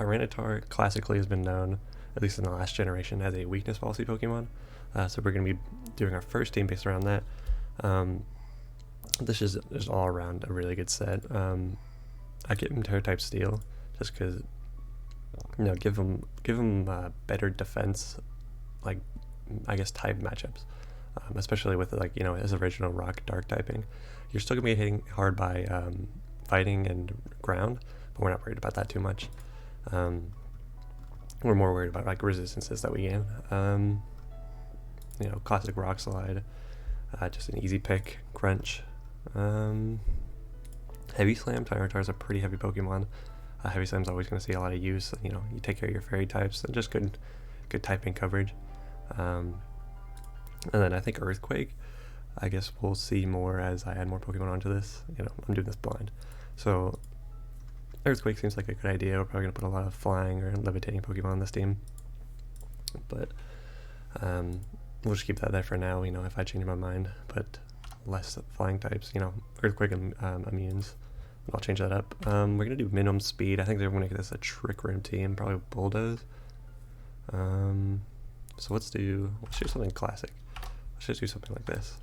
Tyranitar classically has been known, at least in the last generation, as a weakness policy Pokemon. So we're going to be doing our first team based around that. This is just all around a really good set. I get him Terra type Steel just because, you know, give him better defense, like I guess type matchups, especially with like, you know, his original Rock Dark typing. You're still gonna be hitting hard by fighting and ground, but we're not worried about that too much. We're more worried about like resistances that we gain. You know, classic Rock Slide, just an easy pick. Crunch. Heavy Slam. Tyranitar is a pretty heavy Pokemon. Heavy Slam's always going to see a lot of use. You know, you take care of your fairy types and just good typing coverage. And then I think Earthquake, I guess we'll see more as I add more Pokemon onto this. You know, I'm doing this blind. So Earthquake seems like a good idea. We're probably going to put a lot of flying or levitating Pokemon on this team. But we'll just keep that there for now, you know, if I change my mind. But less flying types, you know, Earthquake and immunes. I'll change that up. We're going to do minimum speed. I think they're going to make this a Trick Room team, probably Bulldoze. So let's do something classic. Let's just do something like this.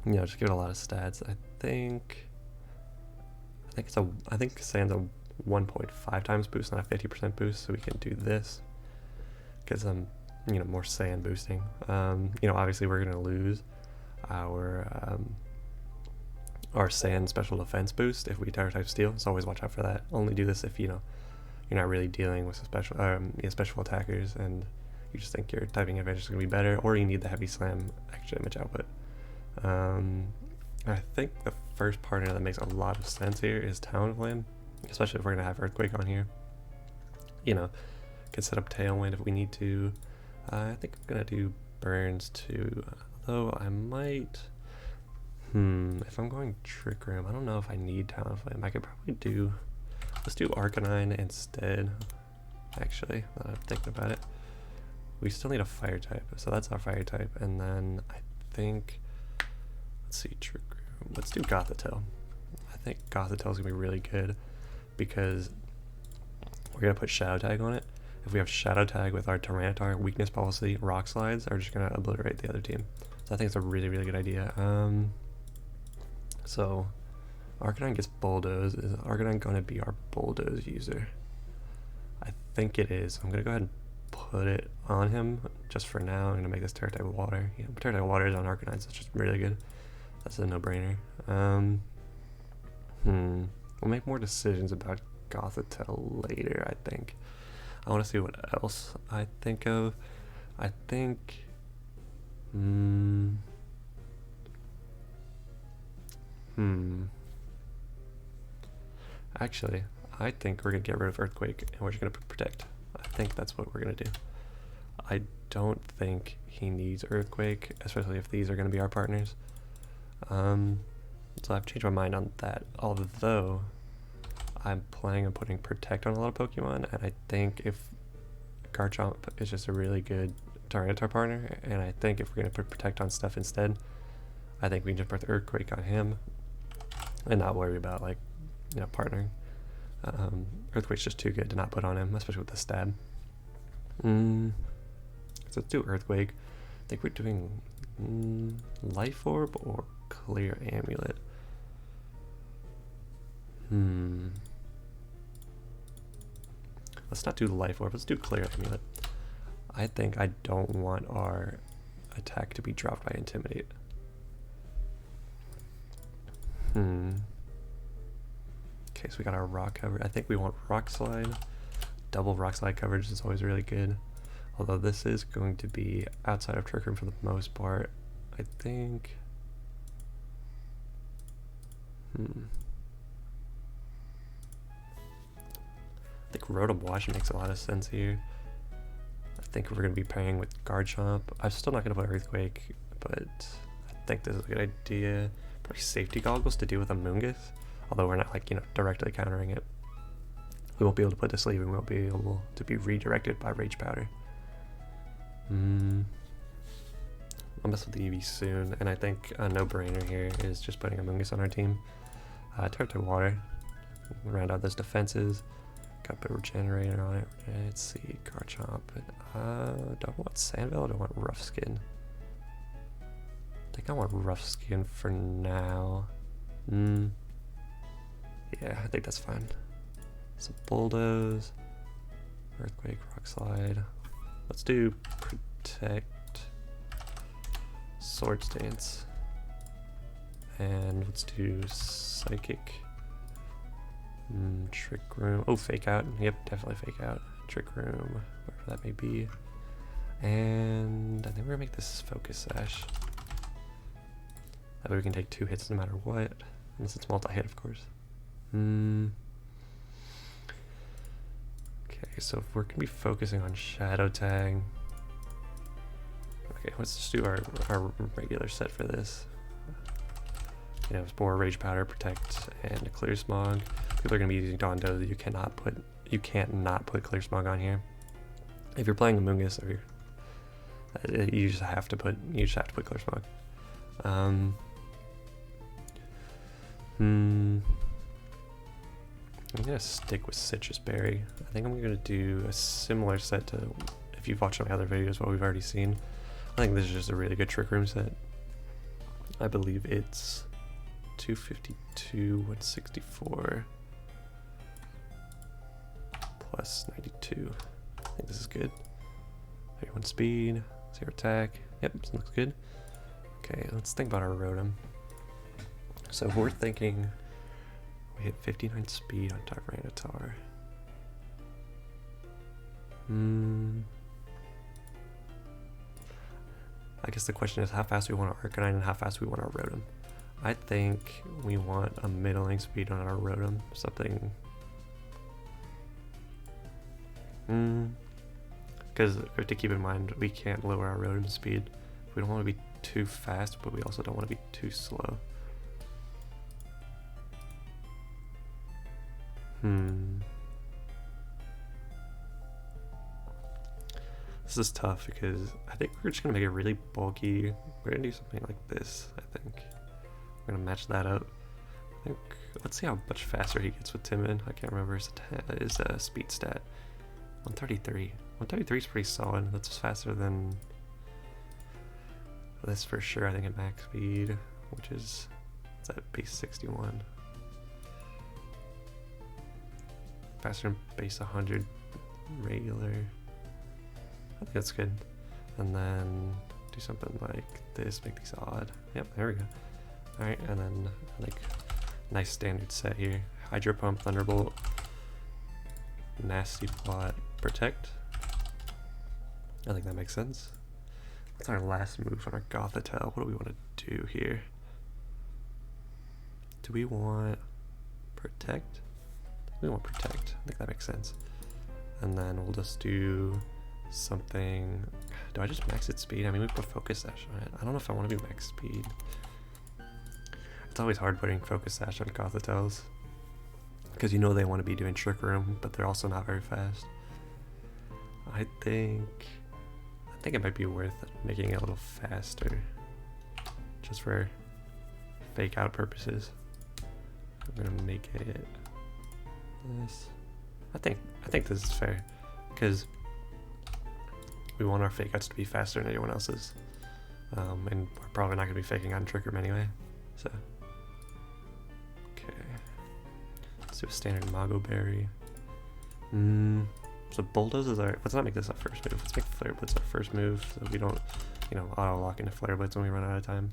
You know, just give it a lot of stats. I think Sand's a 1.5 times boost, not a 50% boost, so we can do this. Get some, you know, more Sand boosting. You know, obviously we're gonna lose our Sand special defense boost if we Terra type Steel, so always watch out for that. Only do this if, you know, you're not really dealing with special attackers and you just think your typing advantage is going to be better, or you need the Heavy Slam extra damage output. I think the first partner that makes a lot of sense here is Talonflame, especially if we're going to have Earthquake on here. You know, can set up Tailwind if we need to. I think I'm going to do Burns too, though I might... if I'm going Trick Room, I don't know if I need Talonflame. I could probably do... Let's do Arcanine instead, actually, now that I'm thinking about it. We still need a Fire type, so that's our Fire type. And then I think... Let's see, Trick Room. Let's do Gothitelle. I think Gothitelle is going to be really good because we're going to put Shadow Tag on it. If we have Shadow Tag with our Tyranitar, Weakness Policy, Rock Slides are just going to obliterate the other team. So I think it's a really, really good idea. So Arcanine gets Bulldoze. Is Arcanine going to be our Bulldoze user? I think it is. I'm going to go ahead and put it on him just for now. I'm going to make this Terra type Water. Yeah, Terra type Water is on Arcanine, so it's just really good. That's a no-brainer. We'll make more decisions about Gothitelle later, I think. I want to see what else I think of. I think... Actually, I think we're going to get rid of Earthquake and we're just going to Protect. I think that's what we're going to do. I don't think he needs Earthquake, especially if these are going to be our partners. So I've changed my mind on that, although I'm planning on putting Protect on a lot of Pokemon, and I think if Garchomp is just a really good Tyranitar partner, and I think if we're going to put Protect on stuff instead, I think we can just put the Earthquake on him and not worry about, like, you know, partnering. Earthquake's just too good to not put on him, especially with the stab. So let's do Earthquake. I think we're doing Life Orb or Clear Amulet. Let's not do Life Orb, let's do Clear Amulet. I think I don't want our attack to be dropped by Intimidate. Okay, so we got our rock cover. I think we want Rock Slide. Double Rock Slide coverage is always really good. Although this is going to be outside of Trick Room for the most part. I think... I think Rotom Wash makes a lot of sense here. I think we're going to be pairing with Garchomp. I'm still not going to put Earthquake, but I think this is a good idea. Probably Safety Goggles to deal with a Mungus, although we're not, like, you know, directly countering it. We won't be able to put to sleep, and we won't be able to be redirected by Rage Powder. I'll mess with the EV soon, and I think a no-brainer here is just putting a Mungus on our team. Terra type Water, round out those defenses. got a bit of regenerator on it. Let's see, Garchomp. Do I want Sandville or do I want Rough Skin? I think I want Rough Skin for now. Yeah, I think that's fine. Some Bulldoze, Earthquake, Rock Slide. Let's do Protect, Swords Dance, and let's do Psychic, Trick Room. Oh, Fake Out. Yep, definitely Fake Out. Trick Room, wherever that may be. And I think we're gonna make this Focus Sash. That way we can take 2 hits no matter what, unless it's multi-hit, of course. Okay, so if we're gonna be focusing on Shadow Tag, okay, let's just do our regular set for this. You know, it's more Rage Powder, Protect, and Clear Smog. People are gonna be using Dondo. You can't not put Clear Smog on here. If you're playing Amoonguss, or you just have to put Clear Smog. I'm gonna stick with Citrus Berry. I think I'm gonna do a similar set to, if you've watched my other videos, what we've already seen. I think this is just a really good Trick Room set. I believe it's 252, 164, plus 92. I think this is good. 31 speed, 0 attack. Yep, this looks good. Okay, let's think about our Rotom. So if we're thinking we hit 59 speed on Tyranitar. I guess the question is how fast we want our Arcanine and how fast we want our Rotom. I think we want a middling speed on our Rotom, something. Because we have to keep in mind we can't lower our Rotom speed. We don't want to be too fast, but we also don't want to be too slow. This is tough because I think we're just gonna make it really bulky. We're gonna do something like this, I think. We're gonna match that up. I think, let's see how much faster he gets with Timid. I can't remember his speed stat. 133. 133 is pretty solid. That's faster than this for sure, I think, at max speed, which is, it's at base 61. Faster than base 100 regular. I think that's good. And then do something like this, make these odd. Yep, there we go. Alright, and then like nice standard set here. Hydro Pump, Thunderbolt, Nasty Plot, Protect. I think that makes sense. What's our last move on our Gothitelle? What do we want to do here? Do we want Protect? We want Protect. I think that makes sense. And then we'll just do something. Do I just max its speed? I mean, we put Focus Sash on it. I don't know if I want to do max speed. It's always hard putting Focus Sash on Gothitelles because you know they want to be doing Trick Room, but they're also not very fast. I think it might be worth making it a little faster, just for Fake Out purposes. I'm gonna make it this. I think this is fair because we want our Fake Outs to be faster than anyone else's, and we're probably not gonna be faking out in Trick Room anyway. So, okay, let's do a standard Mago Berry. So Bulldoze is our, let's not make this our first move. Let's make Flare Blitz our first move so we don't, you know, auto lock into Flare Blitz when we run out of time.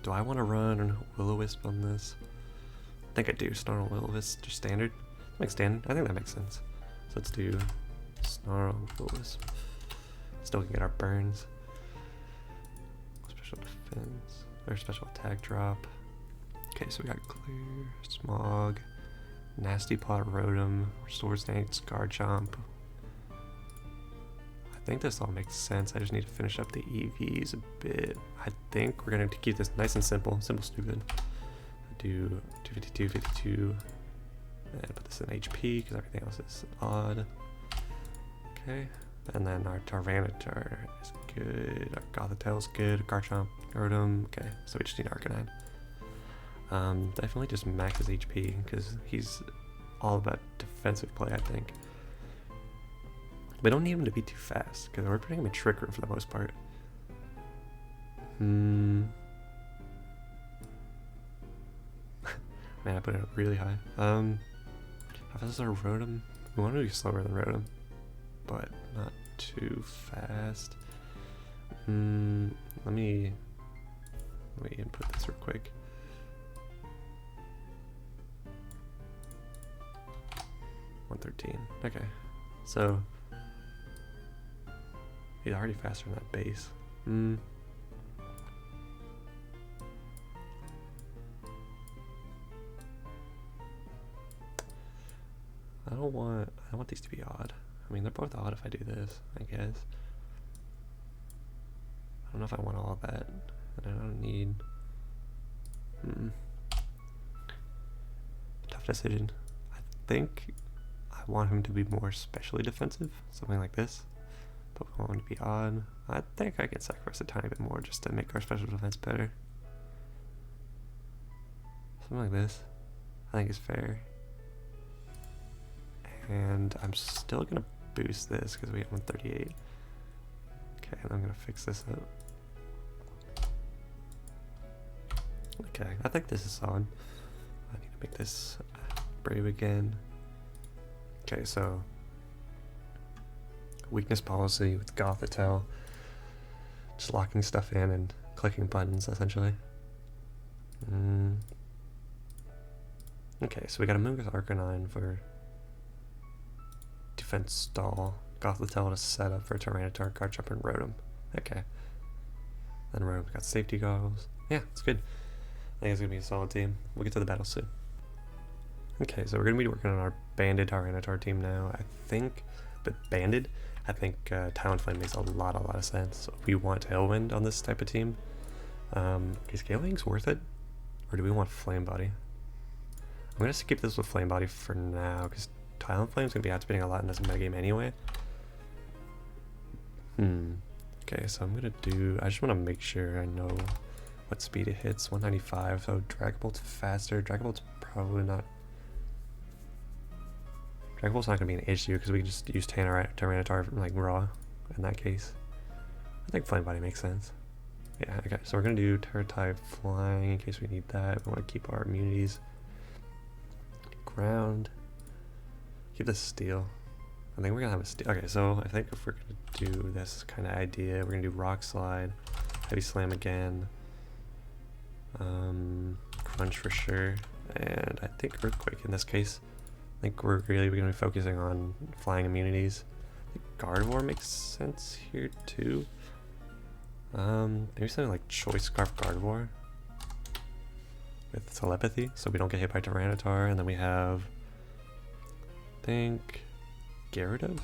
Do I want to run Will-O-Wisp on this? I think I do. Snarl, Will-O-Wisp, just standard. Make standard. I think that makes sense. So let's do Snarl, Will-O-Wisp. Still can get our burns. Special defense or special attack drop. Okay, so we got Clear, Smog, Nasty Plot, Rotom, Restore Stance, Garchomp. I think this all makes sense. I just need to finish up the EVs a bit. I think we're gonna keep this nice and simple. Simple, stupid. Do 252, 52, and put this in HP because everything else is odd. Okay, and then our Tyranitar is good. Our Gothitelle is good. Garchomp, Rotom. Okay, so we just need Arcanine. Definitely just max his HP because he's all about defensive play, I think. We don't need him to be too fast, because we're putting him in Trick Room for the most part. Man, I put it up really high. How fast is our Rotom? We want to be slower than Rotom, but not too fast. Let me input this real quick. $113. Okay, so he's already faster than that base. I don't want these to be odd. I mean, they're both odd if I do this, I guess. I don't know if I want all that, and I don't need. Tough decision. I think I want him to be more specially defensive, something like this. But we want him to be odd. I think I can sacrifice a tiny bit more just to make our special defense better. Something like this, I think is fair. And I'm still gonna boost this because we have 138. Okay, and I'm gonna fix this up. Okay, I think this is solid. I need to make this brave again. Okay, so weakness policy with Gothitelle. Just locking stuff in and clicking buttons essentially. Okay, so we got a Mungus Arcanine for defense stall. Gothitelle to set up for Tyranitar, Garchomp, and Rotom. Okay. Then Rotom's got safety goggles. Yeah, it's good. I think it's gonna be a solid team. We'll get to the battle soon. Okay, so we're gonna be working on our banded Tyranitar team now. I think, but banded, I think Talonflame makes a lot of sense. So we want Tailwind on this type of team. Is Gale Wings worth it, or do we want Flame Body? I'm gonna skip this with Flame Body for now because Talonflame's gonna be outspinning a lot in this metagame anyway. Okay, so I'm gonna do. I just want to make sure I know what speed it hits. 195. So Dragon Bolt's faster. Dragon Bolt's probably not. Dragon Bolt's not gonna be an issue because we can just use Tyranitar like raw in that case. I think Flame Body makes sense. Yeah. Okay, so we're gonna do Terra type Flying in case we need that. We want to keep our immunities. Ground. Keep the Steel. I think we're gonna have a Steel. Okay, so I think if we're gonna do this kind of idea, we're gonna do Rock Slide, Heavy Slam again, Crunch for sure, and I think Earthquake in this case. I think we're gonna be focusing on flying immunities. I think Gardevoir makes sense here too. Maybe something like Choice Scarf Gardevoir with Telepathy, so we don't get hit by Tyranitar, and then we have, I think, Gyarados?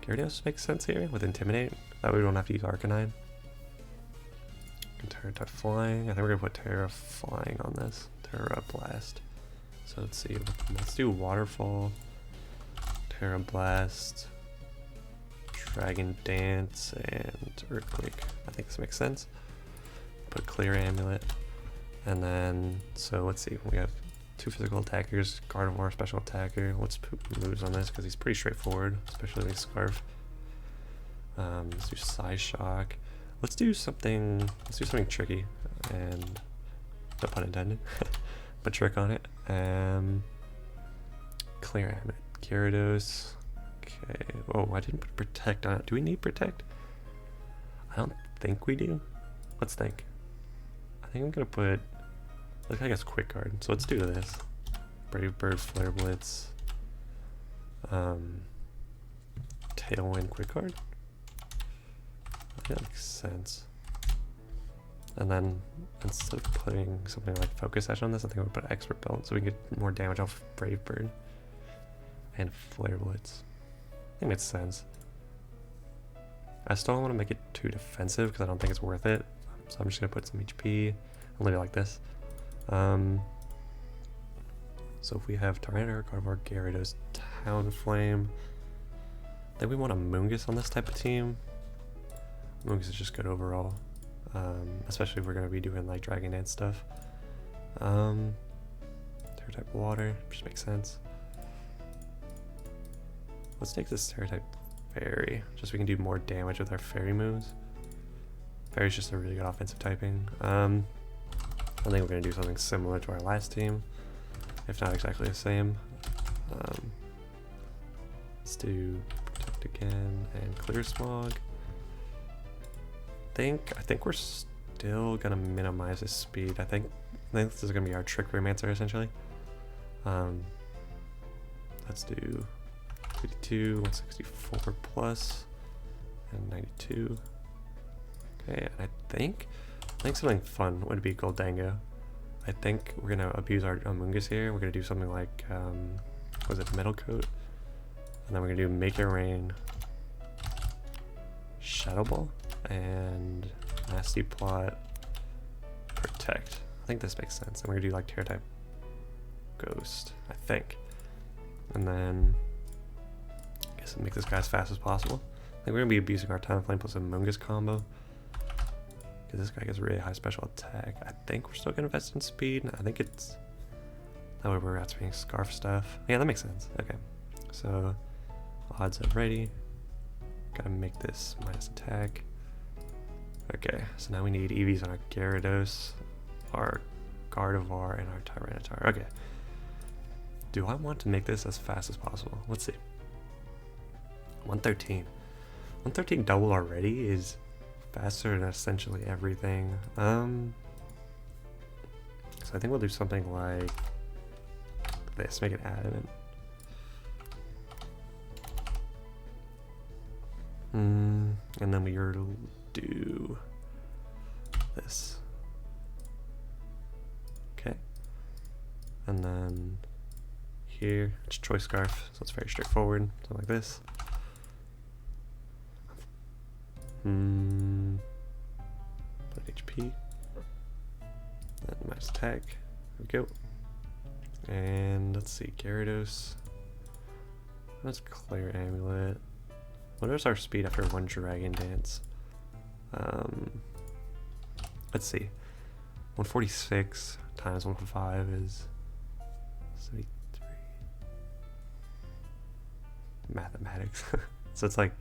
Gyarados makes sense here with Intimidate. That way we don't have to use Arcanine. Terra type Flying. I think we're gonna put Terra Flying on this. Terra Blast. So let's see. Let's do Waterfall, Terra Blast, Dragon Dance, and Earthquake. I think this makes sense. Put Clear Amulet. And then, so let's see. We have 2 physical attackers, Gardevoir special attacker. Let's put moves on this because he's pretty straightforward, especially with Scarf. Let's do Psy Shock. Let's do something tricky, and no pun intended, but trick on it. Clear Amulet, Gyarados. Okay. Oh, I didn't put Protect on it. Do we need Protect? I don't think we do. Let's think. I think I'm gonna put. I guess Quick Guard. So let's do this. Brave Bird, Flare Blitz, Tailwind, Quick Guard. That makes sense. And then instead of putting something like Focus Sash on this, I think I would put Expert Belt so we can get more damage off Brave Bird and Flare Blitz. I think it makes sense. I still don't want to make it too defensive because I don't think it's worth it. So I'm just gonna put some HP. I'll leave it like this. So if we have Tyranitar, Gardevoir, Gyarados, Talonflame, then we want a Mungus on this type of team. Mungus is just good overall, especially if we're going to be doing like Dragon Dance stuff. Terra type Water, just makes sense. Let's take this Terra-type Fairy, just so we can do more damage with our Fairy moves. Fairy's just a really good offensive typing. I think we're going to do something similar to our last team, if not exactly the same. Let's do Protect again and Clear Smog. I think we're still going to minimize his speed. I think this is going to be our Trick Room answer, essentially. Let's do 52, 164 plus, and 92. Okay, and I think something fun would be Goldango. I think we're gonna abuse our Amoonguss here. We're gonna do something like, was it Metal Coat? And then we're gonna do Make It Rain, Shadow Ball, and Nasty Plot, Protect. I think this makes sense. And we're gonna do like Terra type Ghost, I think. And then I guess make this guy as fast as possible. I think we're gonna be abusing our Talonflame plus Amoonguss combo. This guy gets really high special attack. I think we're still gonna invest in speed. I think it's that way we're activating Scarf stuff. Yeah, that makes sense. Okay, so odds are ready. Gotta make this minus attack. Okay, so now we need EVs on our Gyarados, our Gardevoir, and our Tyranitar. Okay. Do I want to make this as fast as possible? Let's see. 113. 113 double already is faster than essentially everything. So I think we'll do something like this, make it adamant. And then we'll do this. Okay. And then here, it's Choice Scarf, so it's very straightforward, something like this. Put HP. Then minus attack. There we go. And let's see, Gyarados. Let's clear Amulet. What is our speed after one Dragon Dance? Let's see. 146 times 1.5 is 73. Mathematics. So it's like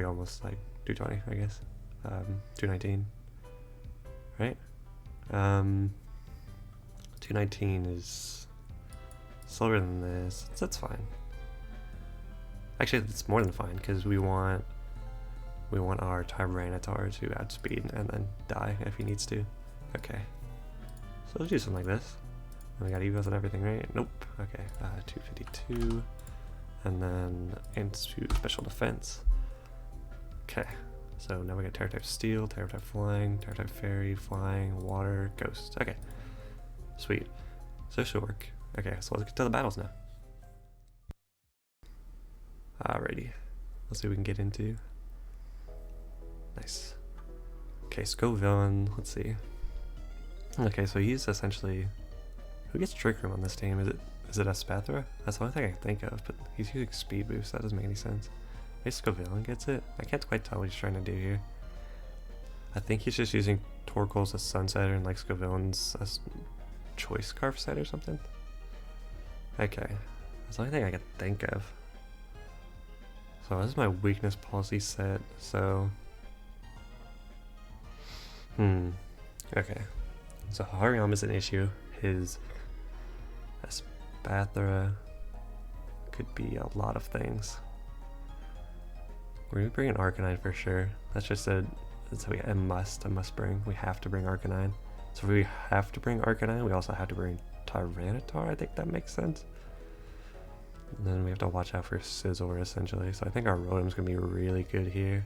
almost like 220, I guess. 219, right? 219 is slower than this. That's fine. Actually, it's more than fine because we want our Tyranitar to outspeed and then die if he needs to. Okay, so let's do something like this. And we got evos and everything, right? Nope. Okay, 252, and then into special defense. Okay, so now we got Terra type Steel, Terra type Flying, Terra type Fairy, Flying, Water, Ghost. Okay, sweet. So this should work. Okay, so let's get to the battles now. Alrighty, let's see what we can get into. Nice. Okay, Sco Villain, let's see. Okay, so he's essentially... Who gets Trick Room on this team? Is it Espathra? That's the only thing I can think of, but he's using Speed Boost, that doesn't make any sense. Maybe Sco Villain gets it? I can't quite tell what he's trying to do here. I think he's just using Torkoal's as Sunsetter and like Sco Villain's as Choice Scarf set or something. Okay, that's the only thing I can think of. So this is my weakness policy set, so... Okay. So Hariyama's an issue. His Espathra could be a lot of things. We're gonna bring an Arcanine for sure. That's just a must bring. We have to bring Arcanine. So if we have to bring Arcanine, we also have to bring Tyranitar. I think that makes sense. And then we have to watch out for Scizor essentially. So I think our Rotom's gonna be really good here.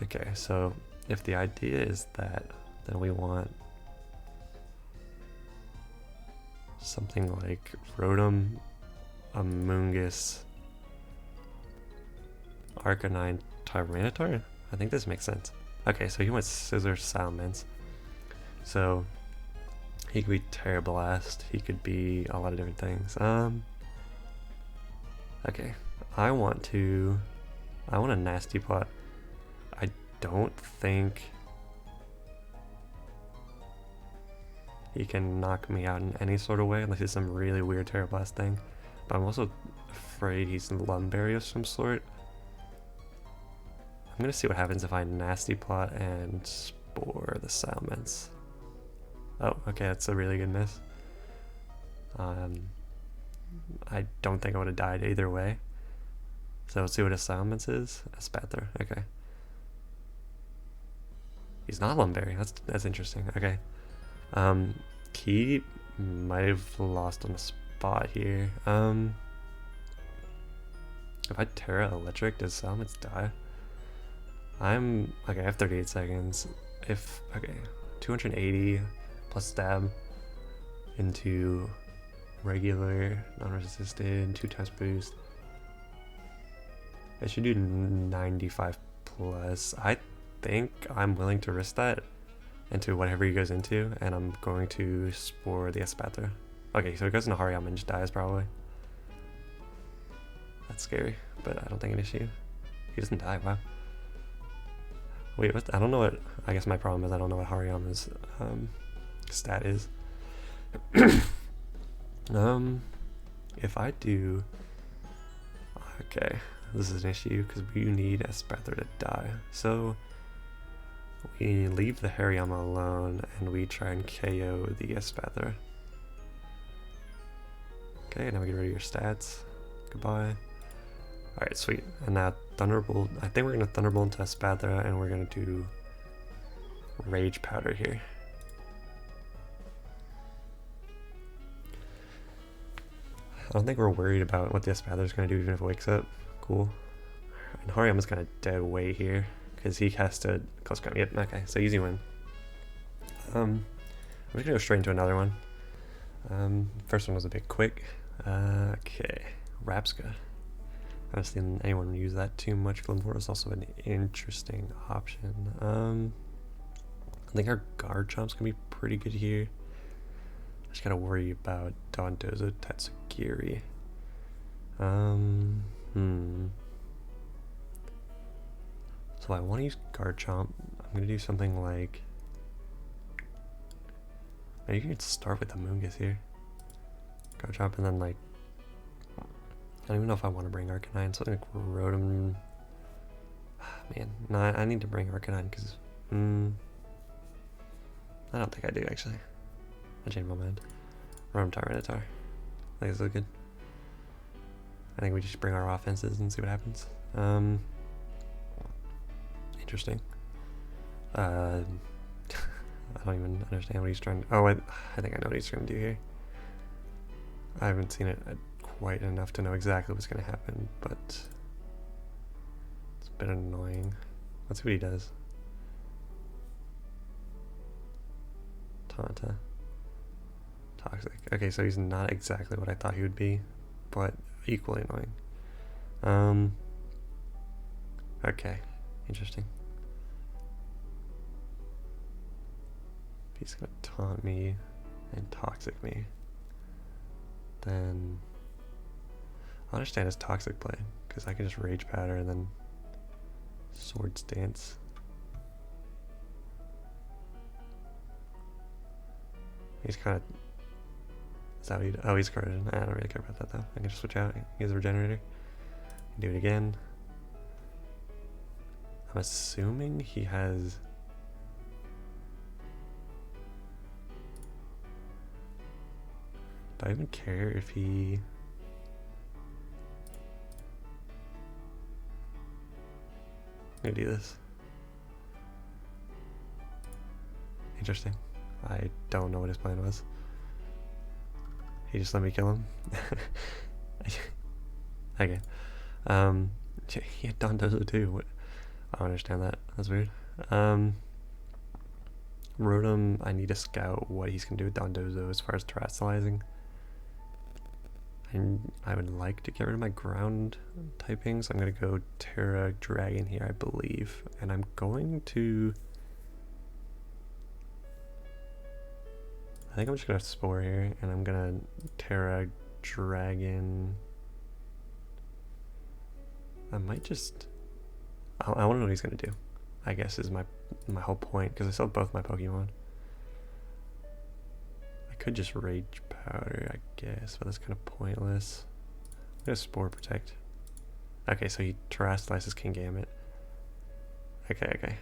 Okay, so if the idea is that, then we want something like Rotom, Amoonguss, Arcanine, Tyranitar? I think this makes sense. Okay, so he wants Scizor, Salamence. So he could be Terra Blast, he could be a lot of different things. Okay, I want a Nasty Plot. I don't think he can knock me out in any sort of way unless it's some really weird Terra Blast thing. But I'm also afraid he's Lumberry of some sort. I'm gonna see what happens if I Nasty Plot and Spore the Salmons. Oh, okay, that's a really good miss. I don't think I would have died either way. So let's see what Assignments is. Aspather, okay. He's not Lumberry, that's interesting, okay. He might have lost on the spot here. If I Terra Electric, does Assignments die? Okay, I have 38 seconds. Okay, 280 plus stab into regular, non-resisted, 2 times boost. I should do 95 plus. I think I'm willing to risk that into whatever he goes into, and I'm going to Spore the Aspather. Okay, so it goes into Hariyama and just dies probably. That's scary, but I don't think an issue. He doesn't die, wow. Wait, what? I don't know what, I guess my problem is I don't know what Hariyama's stat is. If I do, okay, this is an issue because we need Aspather to die. So we leave the Hariyama alone and we try and KO the Aspather. Okay, now we get rid of your stats. Goodbye. Alright, sweet. And now Thunderbolt. I think we're going to Thunderbolt into Aspather and we're going to do Rage Powder here. I don't think we're worried about what the Aspather's going to do even if it wakes up. Cool. And Hariyama's kind of dead weight here because he has to close count. Yep, okay, so easy win. I'm just going to go straight into another one. First one was a bit quick. Okay, Rapska. I haven't seen anyone use that too much. Glimvor is also an interesting option. I think our Garchomp's gonna be pretty good here. I just gotta worry about Dondozo Tatsugiri. So I want to use Garchomp. I'm gonna do something like. Maybe you could start with the Moongus here. Garchomp and then like. I don't even know if I want to bring Arcanine, so I think Rotom. Man, no, I need to bring Arcanine because. I don't think I do actually. I changed my mind. Rotom Tyranitar. I think this is good. I think we just bring our offenses and see what happens. Interesting. I don't even understand what he's trying to. Oh, I think I know what he's trying to do here. I haven't seen it quite enough to know exactly what's going to happen, but it's a bit annoying. Let's see what he does. Taunt. Toxic. Okay, so he's not exactly what I thought he would be, but equally annoying. Okay, interesting. He's gonna taunt me and toxic me. Then I understand his toxic play because I can just Rage Powder and then Swords Dance. He's kind of. Is that what he? Oh, he's corroded. I don't really care about that though. I can just switch out. He has a regenerator. Do it again. I'm assuming he has. Do I even care if he? I'm gonna do this. Interesting. I don't know what his plan was. He just let me kill him. Okay. He had Dondozo too. What? I don't understand that. That's weird. Rotom, I need to scout what he's gonna do with Dondozo as far as terrestrializing. And I would like to get rid of my ground typing, so I'm gonna go Terra Dragon here, I believe. And I'm going to. I think I'm just gonna Spore here, and I'm gonna Terra Dragon. I might just. I want to know what he's gonna do. I guess is my whole point because I still have both my Pokemon. I could just Rage Powder, I guess, but that's kind of pointless. gonna Spore Protect. Okay, so he Terrastalizes Kingambit. Okay. And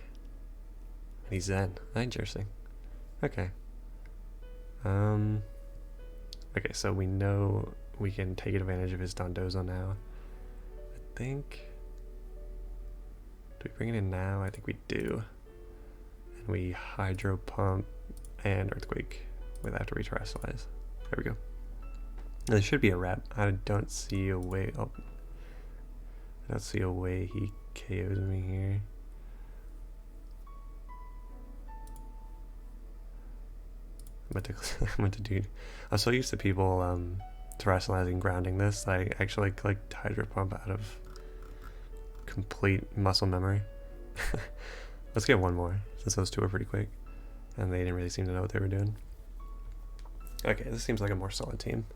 he's Zen. Interesting. Okay. Okay, so we know we can take advantage of his Dondozo now. I think... Do we bring it in now? I think we do. And we Hydro Pump and Earthquake after we Terrastalize. There we go. There should be a wrap. I don't see a way... Oh. I don't see a way he KOs me here. I'm about to do... I'm so used to people terrestrializing grounding this. I actually clicked Hydro Pump out of complete muscle memory. Let's get one more, since those two are pretty quick. And they didn't really seem to know what they were doing. Okay, this seems like a more solid team.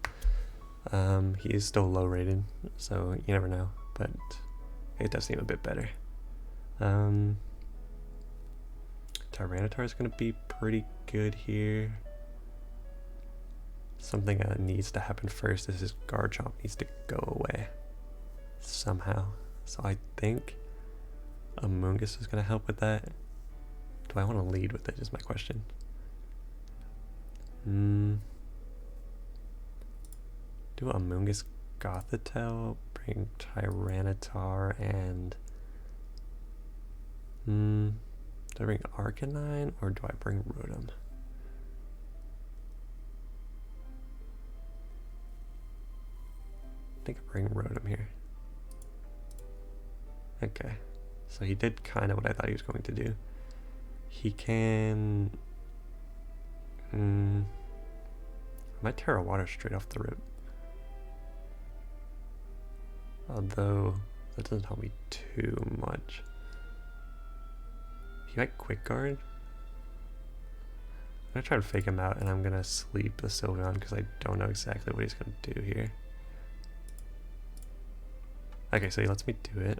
He is still low rated, so you never know, but it does seem a bit better. Tyranitar is going to be pretty good here. Something that needs to happen first is his Garchomp needs to go away somehow. So I think Amoonguss is going to help with that. Do I want to lead with it is my question. Do Amoonguss Gothitelle, bring Tyranitar, and... do I bring Arcanine, or do I bring Rotom? I think I bring Rotom here. Okay, so he did kind of what I thought he was going to do. He can... I might Terra Water straight off the rip. Although, that doesn't help me too much. He might Quick Guard. I'm gonna try to fake him out, and I'm gonna sleep the Sylveon because I don't know exactly what he's gonna do here. Okay, so he lets me do it.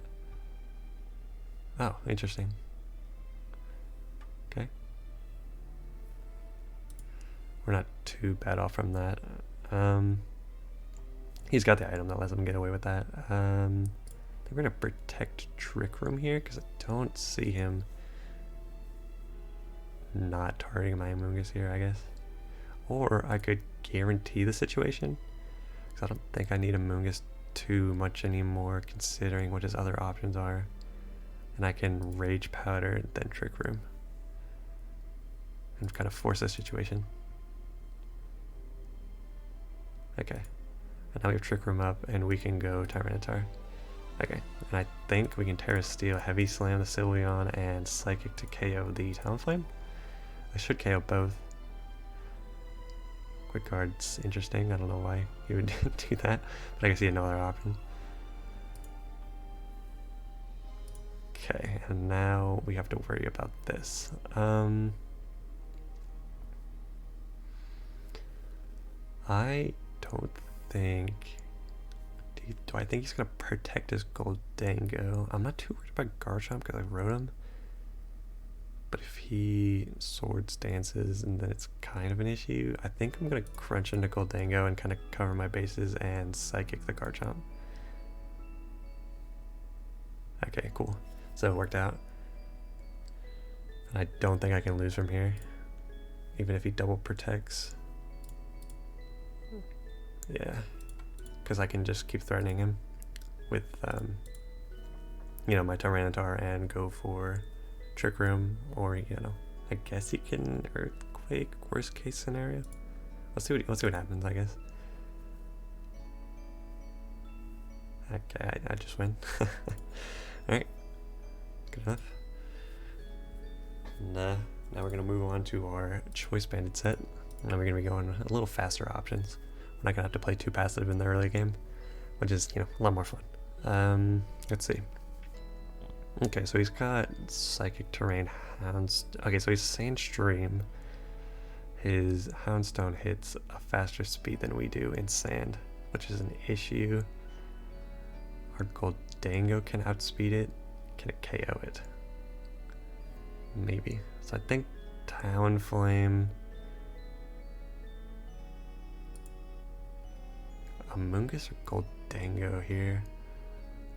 Oh, interesting. Okay. We're not too bad off from that. He's got the item that lets him get away with that. I think we're gonna protect Trick Room here because I don't see him not targeting my Amoonguss here, I guess. Or I could guarantee the situation because I don't think I need Amoonguss too much anymore considering what his other options are. And I can Rage Powder and then Trick Room and kind of force this situation. Okay. And now we have Trick Room up, and we can go Tyranitar. Okay, and I think we can Terra Steel, Heavy Slam the Sylveon, and Psychic to KO the Talonflame. I should KO both. Quick Guard's interesting, I don't know why he would do that, but I guess he had no other option. Okay, and now we have to worry about this. I don't think... Do I think he's going to protect his Goldango? I'm not too worried about Garchomp because I rode him. But if he Swords Dances, and then it's kind of an issue, I think I'm going to crunch into Goldango and kind of cover my bases and Psychic the Garchomp. Okay, cool. So it worked out. And I don't think I can lose from here, even if he double protects. Yeah, because I can just keep threatening him with, you know, my Tyranitar and go for Trick Room, or, you know, I guess he can Earthquake, worst case scenario. Let's see what happens, I guess. Okay, I just win. Alright, good enough. And now we're going to move on to our Choice Banded set. Now we're going to be going a little faster options. I'm not going to have to play too passive in the early game, which is, you know, a lot more fun. Let's see. Okay, so he's got Psychic Terrain, okay, so he's Sandstream. His Houndstone hits a faster speed than we do in Sand, which is an issue. Our Goldango can outspeed it. Can it KO it? Maybe. So I think Talonflame... Amoonguss or Gold Dango here?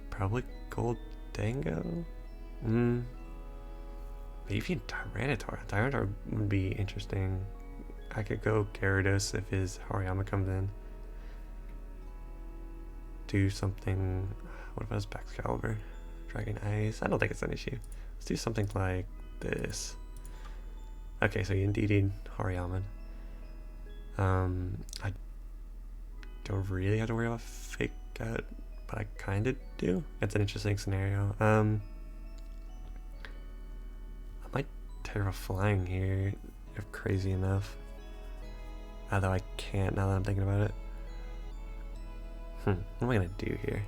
Probably Gold Dango? Maybe Tyranitar. Tyranitar would be interesting. I could go Gyarados if his Hariyama comes in. Do something. What about his Excalibur? Dragon Ice? I don't think it's an issue. Let's do something like this. Okay, so you indeed Hariyama. I don't really have to worry about Fake Out, but I kind of do. It's an interesting scenario. I might Terra Flying here if crazy enough. Although I can't now that I'm thinking about it. What am I gonna do here?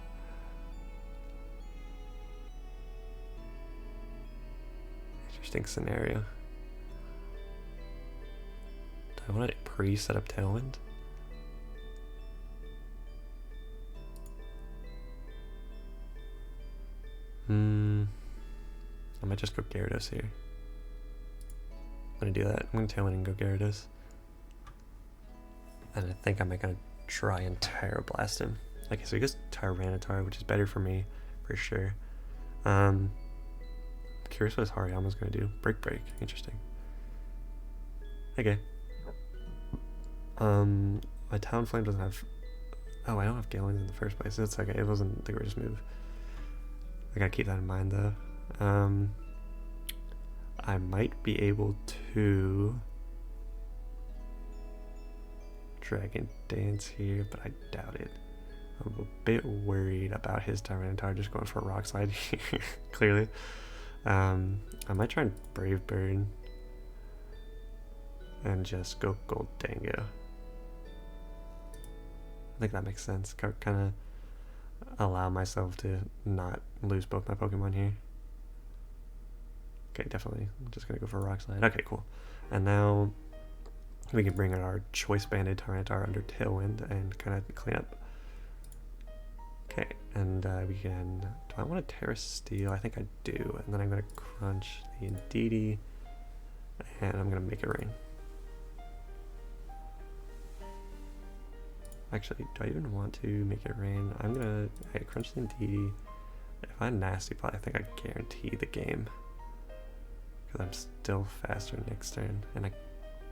Interesting scenario. Do I want to pre-set up Tailwind? I might just go Gyarados here. I'm gonna do that. I'm gonna Tailwind and go Gyarados. And I think I'm gonna try and Terra Blast him. Okay, so he goes Tyranitar, which is better for me, for sure. I'm curious what his Hariyama's gonna do. Break. Interesting. Okay. My Talonflame doesn't have... Oh, I don't have Galleons in the first place. That's okay. It wasn't the greatest move. I gotta keep that in mind, though. I might be able to Dragon Dance here, but I doubt it. I'm a bit worried about his Tyranitar just going for a Rock Slide here, clearly. I might try and Brave Bird and just go Gold Dango. I think that makes sense. Kind of allow myself to not lose both my Pokemon here. Okay, definitely. I'm just gonna go for a Rock Slide. Okay, cool. And now we can bring in our Choice Banded Tyranitar under Tailwind and kind of clean up. Okay, and we can... Do I want to Terra Steel? I think I do. And then I'm going to crunch the Indeedee, and I'm going to make it rain. Actually, do I even want to make it rain? I'm going to crunch the Indeedee. If I Nasty Plot, I think I guarantee the game. Because I'm still faster next turn, and I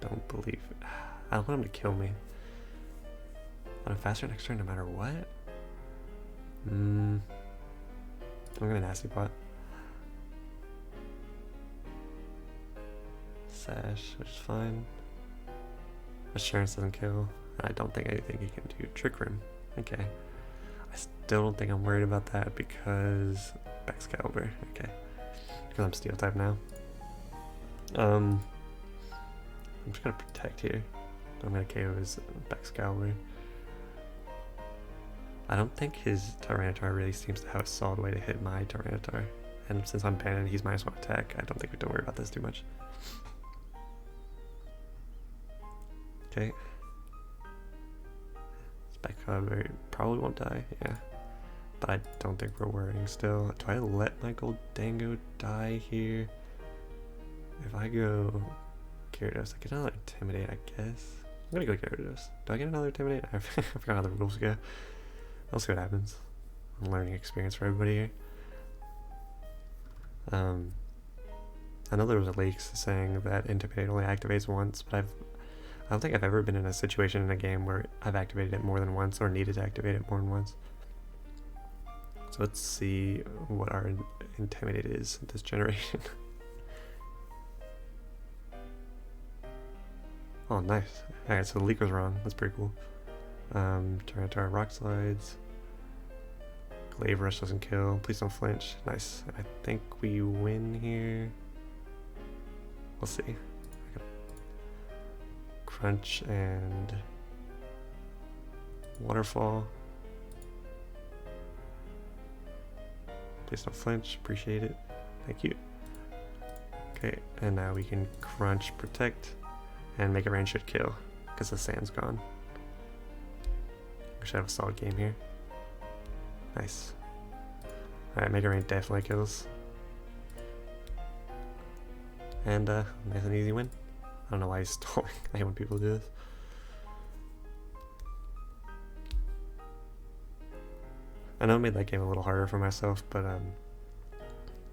don't believe... I don't want him to kill me. But I'm faster next turn no matter what? I'm gonna Nasty Plot. Sash, which is fine. Assurance doesn't kill. I don't think anything he can do. Trick Room. Okay. I still don't think I'm worried about that because Excalibur. Okay. Because I'm Steel type now. I'm just gonna protect here. I'm gonna KO his Excalibur. I don't think his Tyranitar really seems to have a solid way to hit my Tyranitar. And since I'm banned, he's -1 attack. I don't think we don't worry about this too much. Okay. Excalibur probably won't die, yeah. But I don't think we're worrying still. Do I let my Gold Dango die here? If I go Gyarados, I get another Intimidate, I guess. I'm gonna go Gyarados. Do I get another Intimidate? I forgot how the rules go. We'll see what happens. Learning experience for everybody here. I know there was a leak saying that Intimidate only activates once, but I don't think I've ever been in a situation in a game where I've activated it more than once or needed to activate it more than once. So let's see what our Intimidate is this generation. Oh, nice. Alright, so the leak was wrong. That's pretty cool. Tyranitar Rock Slides. Glaive Rush doesn't kill. Please don't flinch. Nice. I think we win here. We'll see. Crunch and Waterfall. Please don't flinch. Appreciate it. Thank you. Okay, and now we can Crunch, Protect, and Make It Rain should kill because the sand's gone. We should have a solid game here. Nice. Alright, Mega Rain definitely kills. And nice and easy win. I don't know why he's stalling. I hate when people do this. I know I made that game a little harder for myself, but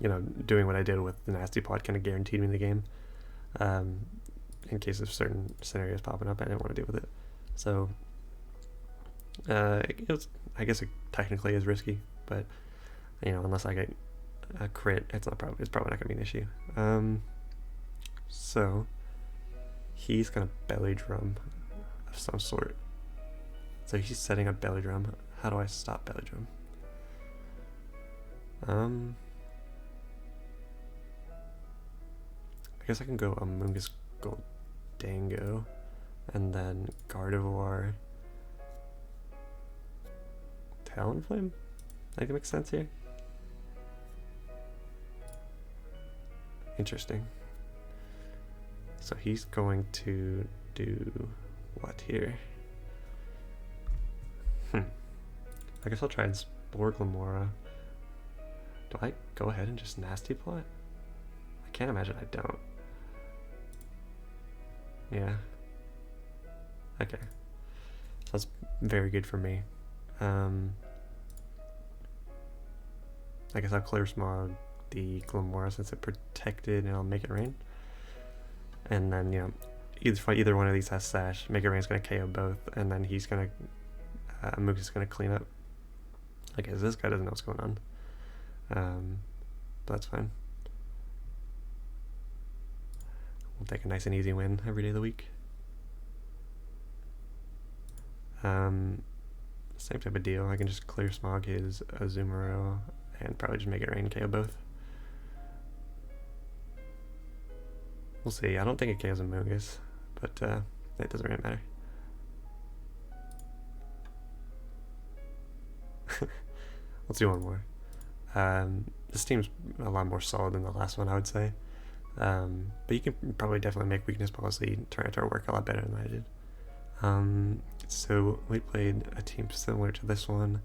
you know, doing what I did with the Nasty Pod kind of guaranteed me the game. In case of certain scenarios popping up I didn't want to deal with it. So I guess it technically is risky, but you know, unless I get a crit, it's probably not gonna be an issue. So he's gonna belly drum of some sort. So he's setting up belly drum. How do I stop belly drum? I guess I can go Amoonguss Goldango and then Gardevoir Talonflame? I think it makes sense here. Interesting. So he's going to do what here? I guess I'll try and Spore Glamora. Do I go ahead and just Nasty Plot? I can't imagine I don't. Yeah. Okay. So that's very good for me. I guess I'll Clear Smog the Glamora since it protected, and I'll Make It Rain. And then, you know, either one of these has Sash. Make It Rain's gonna KO both, and then he's gonna Mook's is gonna clean up. I guess this guy doesn't know what's going on. But that's fine. We'll take a nice and easy win every day of the week. Same type of deal. I can just Clear Smog his Azumarill and probably just Make It Rain, KO both. We'll see. I don't think it KOs Amoonguss, but it doesn't really matter. Let's do one more. This team's a lot more solid than the last one, I would say. But you can probably definitely make Weakness Policy Tyranitar work a lot better than I did. So we played a team similar to this one.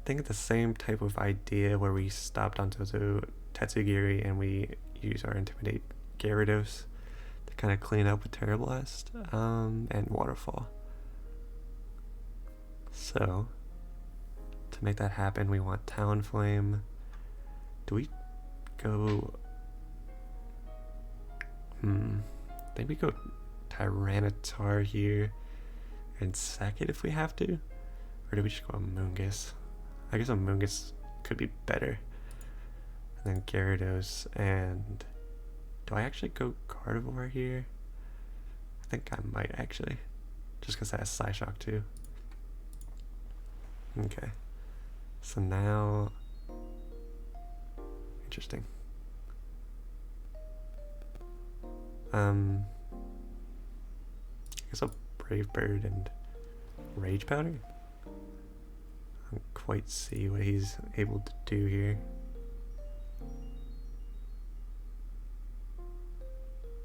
I think the same type of idea where we stopped onto Tatsugiri and we use our Intimidate Gyarados to kind of clean up with Terra Blast and Waterfall. So to make that happen, we want Talonflame. Do we go... I think we go Tyranitar here and sack it if we have to. Or do we just go Amoonguss? I guess Amoonguss could be better. And then Gyarados, and do I actually go Gardevoir here? I think I might actually. Just because that has Psyshock too. Okay. So now... Interesting. I guess I'll Brave Bird and Rage Powder. I don't quite see what he's able to do here.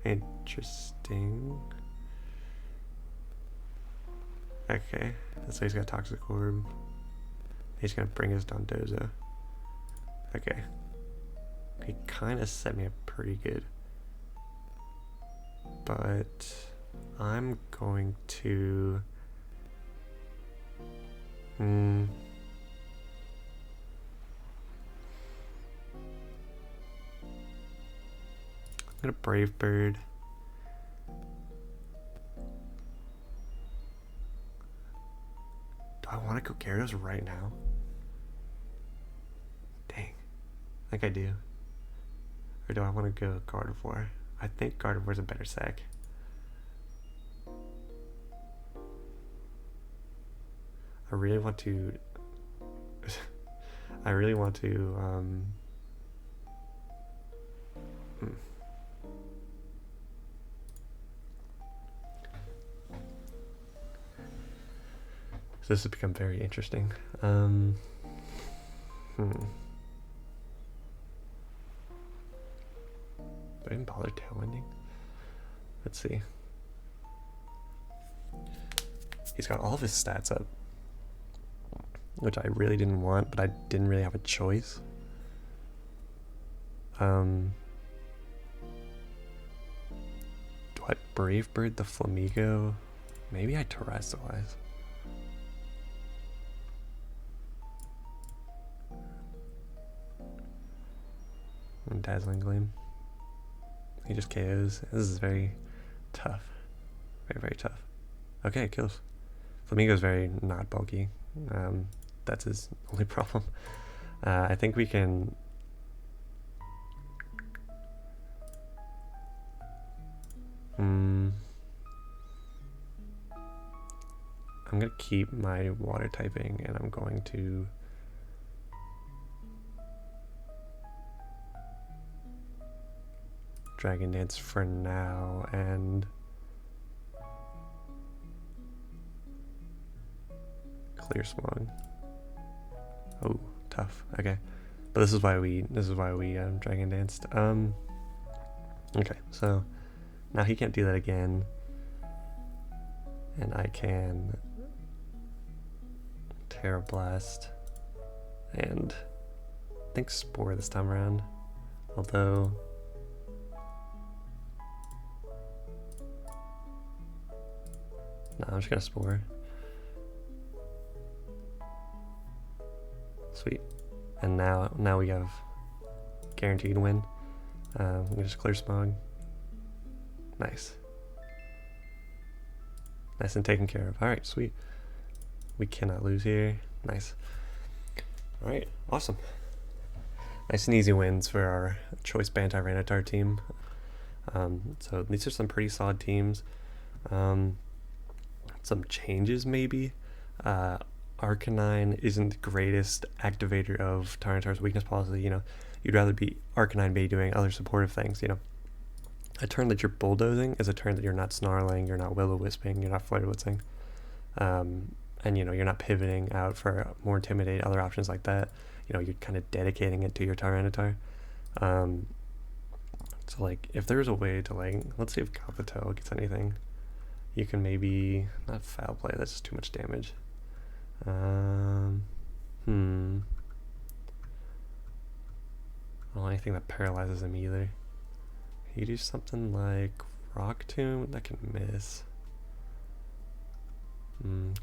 Interesting. Okay, so he's got Toxic Orb. He's gonna bring his Dondozo. Okay. He kind of set me up pretty good. But I'm going to... I'm gonna Brave Bird. Do I want to go Gyarados right now? Dang. I think I do. Or do I want to go Gardevoir? I think Gardevoir's a better sack. I really want to... So this has become very interesting. Do I even bother tailwinding? Let's see. He's got all of his stats up, which I really didn't want, but I didn't really have a choice. Do I Brave Bird the Flamigo? Maybe I Terrestrialize. Dazzling Gleam. He just KOs. This is very tough. Very, very tough. Okay, it kills. Flamingo's very not bulky. That's his only problem. I think we can... I'm going to keep my water typing, and I'm going to... Dragon Dance for now, and... Clear Smog. Oh, tough. Okay, but this is why we Dragon Danced. Okay, so now he can't do that again, and I can Terra Blast and I think Spore this time around. Although no, I'm just gonna Spore. Sweet. And now we have guaranteed win. We can just Clear Smog. Nice. Nice and taken care of. Alright, sweet. We cannot lose here. Nice. Alright, awesome. Nice and easy wins for our Choice Band Tyranitar team. So these are some pretty solid teams. Some changes maybe. Arcanine isn't the greatest activator of Tyranitar's weakness policy. You know, you'd rather be Arcanine be doing other supportive things. You know, a turn that you're bulldozing is a turn that you're not snarling, you're not will-o-wisping, you're not flare-blitzing, and you know you're not pivoting out for more intimidate, other options like that. You know, you're kind of dedicating it to your Tyranitar. So like, if there's a way to like, let's see if Gothitelle gets anything. You can maybe not foul play. That's just too much damage. I don't want anything that paralyzes him either. You do something like Rock Tomb, that can miss.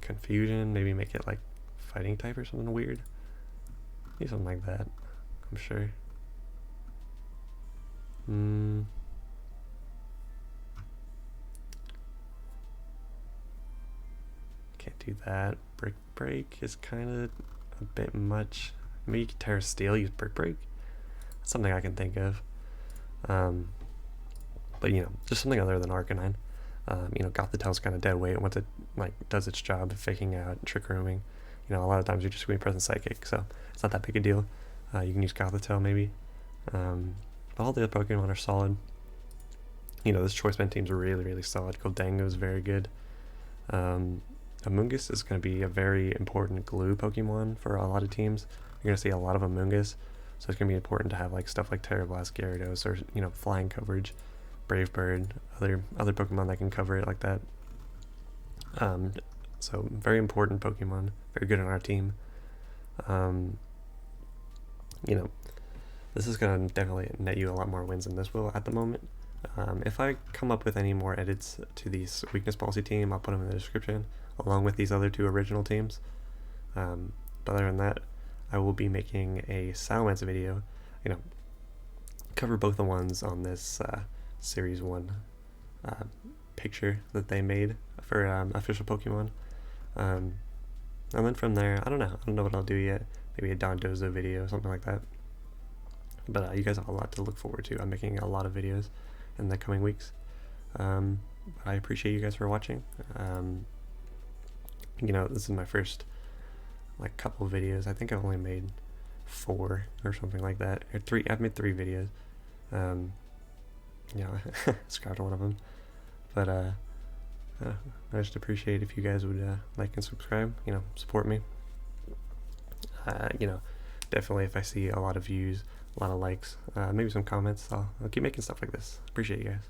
Confusion, maybe make it like fighting type or something weird. Maybe something like that, I'm sure. Can't do that. Brick Break is kind of a bit much. Maybe you could Terra Steel, use Brick Break. That's something I can think of. But you know, just something other than Arcanine. You know, Gothitelle's kind of dead weight once it like does its job of faking out, trick rooming. You know, a lot of times you're just going to be present psychic, so it's not that big a deal. You can use Gothitelle maybe. But all the other Pokemon are solid. You know, this Choice Band team's really, really solid. Goldango is very good. Amoonguss is going to be a very important glue Pokemon for a lot of teams. You're going to see a lot of Amoonguss, so it's going to be important to have like stuff like Terra Blast, Gyarados, or you know, flying coverage, Brave Bird, other Pokemon that can cover it like that. So very important Pokemon, very good on our team. You know, this is going to definitely net you a lot more wins than this will at the moment. If I come up with any more edits to these weakness policy team, I'll put them in the description, along with these other two original teams. But other than that, I will be making a Salamence video, you know, cover both the ones on this Series 1 picture that they made for official Pokemon. And then from there, I don't know what I'll do yet. Maybe a Dondozo video, something like that. But you guys have a lot to look forward to. I'm making a lot of videos in the coming weeks. But I appreciate you guys for watching. You know, this is my first like couple videos. I think I've only made 4 or something like that, or 3. I've made 3 videos. You know, scrapped one of them. But I just appreciate if you guys would like and subscribe. You know, support me. You know, definitely if I see a lot of views, a lot of likes, maybe some comments, I'll keep making stuff like this. Appreciate you guys.